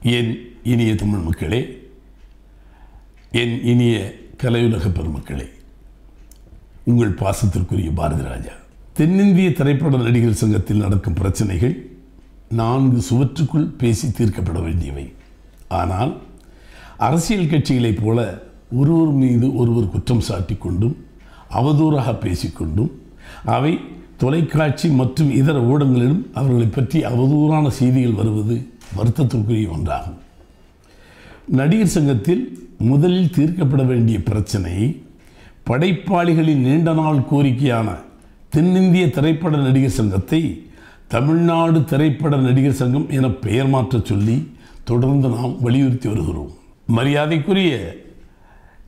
என் இனிய தமிழ் மக்களே, என் இனிய கலையுலக பெருமக்களே, உங்கள் பாசத்திற்குரிய பாரதி ராஜா. தென்னிந்திய திரைப்பட நடிகர் சங்கத்தில் நடக்கும் பிரச்சனைகள் 4 சுவற்றுக்குள் பேசி தீர்க்கப்பட வேண்டியவை. ஆனால் அரசியல் கட்சிகளைப் போல ஒருவர் மீது ஒருவர் குற்றம் சாட்டி கொண்டும் அவதூறாக பேசிக்கொண்டும் அவை தொலைக்காட்சி மற்றும் இதர ஊடகங்களிலும் அவர்களை பற்றி அவதூறான செய்திகள் வருவது வருத்தத்திற்குரிய ஒன்றாகும். நடிகர் சங்கத்தில் முதலில் தீர்க்கப்பட வேண்டிய பிரச்சனையை படைப்பாளிகளின் நீண்ட நாள் கோரிக்கையான தென்னிந்திய திரைப்பட நடிகர் சங்கத்தை தமிழ்நாடு திரைப்பட நடிகர் சங்கம் என பெயர் மாற்றச் சொல்லி தொடர்ந்து நாம் வலியுறுத்தி வருகிறோம். மரியாதைக்குரிய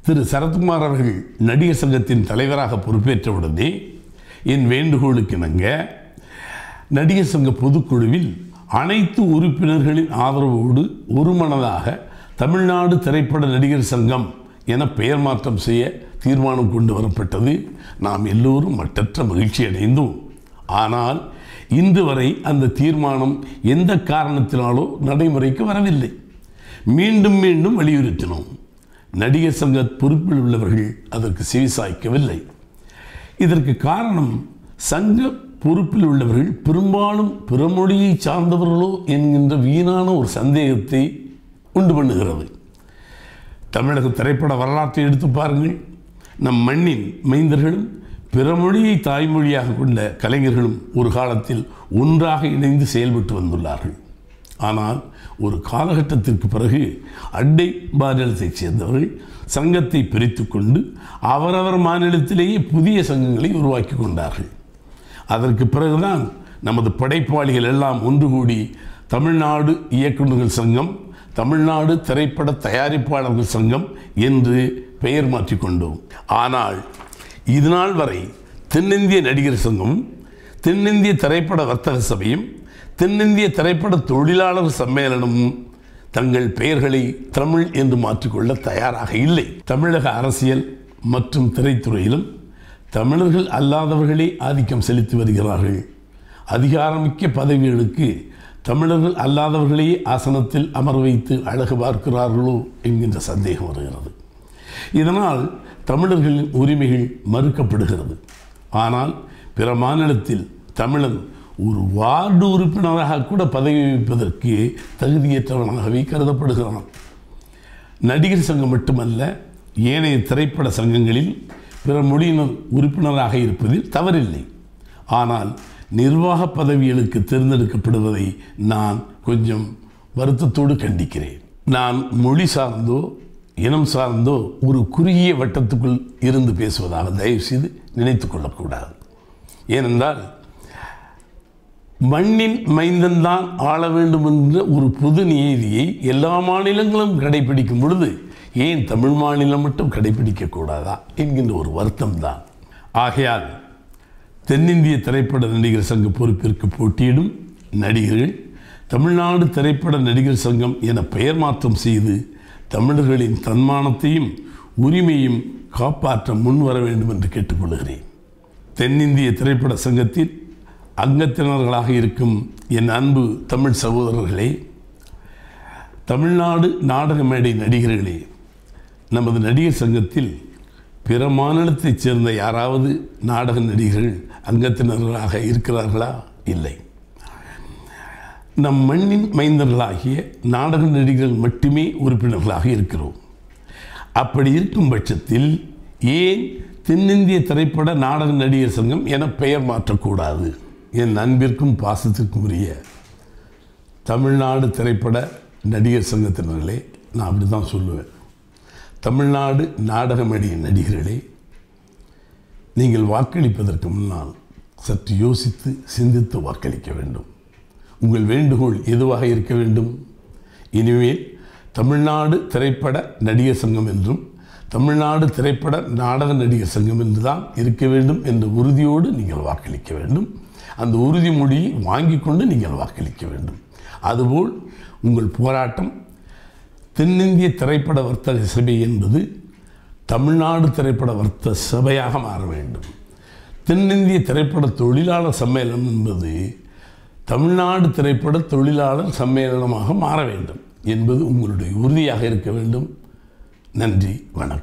திரு சரத்குமார் அவர்கள் நடிகர் சங்கத்தின் தலைவராக பொறுப்பேற்றவுடனே என் வேண்டுகோளுக்கு இணங்க நடிகர் சங்க பொதுக்குழுவில் அனைத்து உறுப்பினர்களின் ஆதரவோடு ஒருமனதாக தமிழ்நாடு திரைப்பட நடிகர் சங்கம் என பெயர் மாற்றம் செய்ய தீர்மானம் கொண்டு வரப்பட்டது. நாம் எல்லோரும் மட்டற்ற மகிழ்ச்சி அடைந்தோம். ஆனால் இன்று வரை அந்த தீர்மானம் எந்த காரணத்தினாலோ நடைமுறைக்கு வரவில்லை. மீண்டும் மீண்டும் வலியுறுத்தினோம். நடிகர் சங்க பொறுப்பில் உள்ளவர்கள் அதற்கு செவிசாய்க்கவில்லை. இதற்கு காரணம் சங்க பொறுப்பில் உள்ளவர்கள் பெரும்பாலும் பிறமொழியை சார்ந்தவர்களோ என்கின்ற வீணான ஒரு சந்தேகத்தை உண்டு பண்ணுகிறது. தமிழக திரைப்பட வரலாற்றை எடுத்து பாருங்கள். நம் மண்ணின் மைந்தர்களும் பிறமொழியை தாய்மொழியாக கொண்ட கலைஞர்களும் ஒரு காலத்தில் ஒன்றாக இணைந்து செயல்பட்டு வந்துள்ளார்கள். ஆனால் ஒரு காலகட்டத்திற்கு பிறகு அண்டை மாநிலத்தைச் சேர்ந்தவர்கள் சங்கத்தை பிரித்து கொண்டு அவரவர் மாநிலத்திலேயே புதிய சங்கங்களை உருவாக்கி கொண்டார்கள். அதற்கு பிறகுதான் நமது படைப்பாளிகள் எல்லாம் ஒன்று கூடி தமிழ்நாடு இயக்குநர்கள் சங்கம், தமிழ்நாடு திரைப்பட தயாரிப்பாளர்கள் சங்கம் என்று பெயர் மாற்றிக்கொண்டோம். ஆனால் இதுநாள் வரை தென்னிந்திய நடிகர் சங்கமும் தென்னிந்திய திரைப்பட வர்த்தக சபையும் தென்னிந்திய திரைப்பட தொழிலாளர் சம்மேளனமும் தங்கள் பெயர்களை தமிழ் என்று மாற்றிக்கொள்ள தயாராக இல்லை. தமிழக அரசியல் மற்றும் திரைத்துறையிலும் தமிழர்கள் அல்லாதவர்களே ஆதிக்கம் செலுத்தி வருகிறார்கள். அதிகாரமிக்க பதவிகளுக்கு தமிழர்கள் அல்லாதவர்களையே ஆசனத்தில் அமர வைத்து அழகு பார்க்கிறார்களோ என்கின்ற சந்தேகம் வருகிறது. இதனால் தமிழர்களின் உரிமைகள் மறுக்கப்படுகிறது. ஆனால் பிற மாநிலத்தில் தமிழன் ஒரு வார்டு உறுப்பினராக கூட பதவி வகிப்பதற்கு தகுதியற்றவனாகவே கருதப்படுகிறான். நடிகர் சங்கம் மட்டுமல்ல, ஏனைய திரைப்பட சங்கங்களில் பிற மொழியினர் உறுப்பினராக இருப்பதில் தவறில்லை. ஆனால் நிர்வாக பதவிகளுக்கு தேர்ந்தெடுக்கப்படுவதை நான் கொஞ்சம் வருத்தத்தோடு கண்டிக்கிறேன். நான் மொழி சார்ந்தோ இனம் சார்ந்தோ ஒரு குறுகிய வட்டத்துக்குள் இருந்து பேசுவதாக தயவு செய்து நினைத்து கொள்ளக்கூடாது. ஏனென்றால் மண்ணின் மைந்தன்தான் ஆள வேண்டும் என்ற ஒரு பொது நியதியை எல்லா மாநிலங்களும் கடைபிடிக்கும் பொழுது ஏன் தமிழ் மாநிலம் மட்டும் கடைபிடிக்கக்கூடாதா என்கின்ற ஒரு வருத்தம் தான். ஆகையால் தென்னிந்திய திரைப்பட நடிகர் சங்க பொறுப்பிற்கு போட்டியிடும் நடிகர்கள் தமிழ்நாடு திரைப்பட நடிகர் சங்கம் என பெயர் மாற்றம் செய்து தமிழர்களின் தன்மானத்தையும் உரிமையும் காப்பாற்ற முன்வர வேண்டும் என்று கேட்டுக்கொள்கிறேன். தென்னிந்திய திரைப்பட சங்கத்தில் அங்கத்தினர்களாக இருக்கும் என் அன்பு தமிழ் சகோதரர்களே, தமிழ்நாடு நாடக மேடை நடிகர்களே, நமது நடிகர் சங்கத்தில் பிற மாநிலத்தைச் சேர்ந்த யாராவது நாடக நடிகர்கள் அங்கத்தினர்களாக இருக்கிறார்களா? இல்லை. நம் மண்ணின் மைந்தர்களாகிய நாடக நடிகர்கள் மட்டுமே உறுப்பினர்களாக இருக்கிறோம். அப்படி இருக்கும் பட்சத்தில் ஏன் தென்னிந்திய திரைப்பட நாடக நடிகர் சங்கம் என பெயர் மாற்றக்கூடாது? என் அன்பிற்கும் பாசத்திற்கும் உரிய தமிழ்நாடு திரைப்பட நடிகர் சங்கத்தினர்களே, நான் அப்படி தான் சொல்லுவேன். தமிழ்நாடு நாடக மேடை நடிகர்களே, நீங்கள் வாக்களிப்பதற்கு முன்னால் சற்று யோசித்து சிந்தித்து வாக்களிக்க வேண்டும். உங்கள் வேண்டுகோள் எதுவாக இருக்க வேண்டும்? இனிமேல் தமிழ்நாடு திரைப்பட நடிகர் சங்கம் என்றும் தமிழ்நாடு திரைப்பட நாடக நடிகர் சங்கம் என்று தான் இருக்க வேண்டும் என்ற உறுதியோடு நீங்கள் வாக்களிக்க வேண்டும். அந்த உறுதிமொழியை வாங்கி கொண்டு நீங்கள் வாக்களிக்க வேண்டும். அதுபோல் உங்கள் போராட்டம் தென்னிந்திய திரைப்பட வர்த்தக சபை என்பது தமிழ்நாடு திரைப்பட வர்த்தக சபையாக மாற வேண்டும். தென்னிந்திய திரைப்பட தொழிலாளர் சம்மேளனம் என்பது தமிழ்நாடு திரைப்பட தொழிலாளர் சம்மேளனமாக மாற வேண்டும். என்பது உங்களுடைய உறுதியாக இருக்க வேண்டும். நன்றி, வணக்கம்.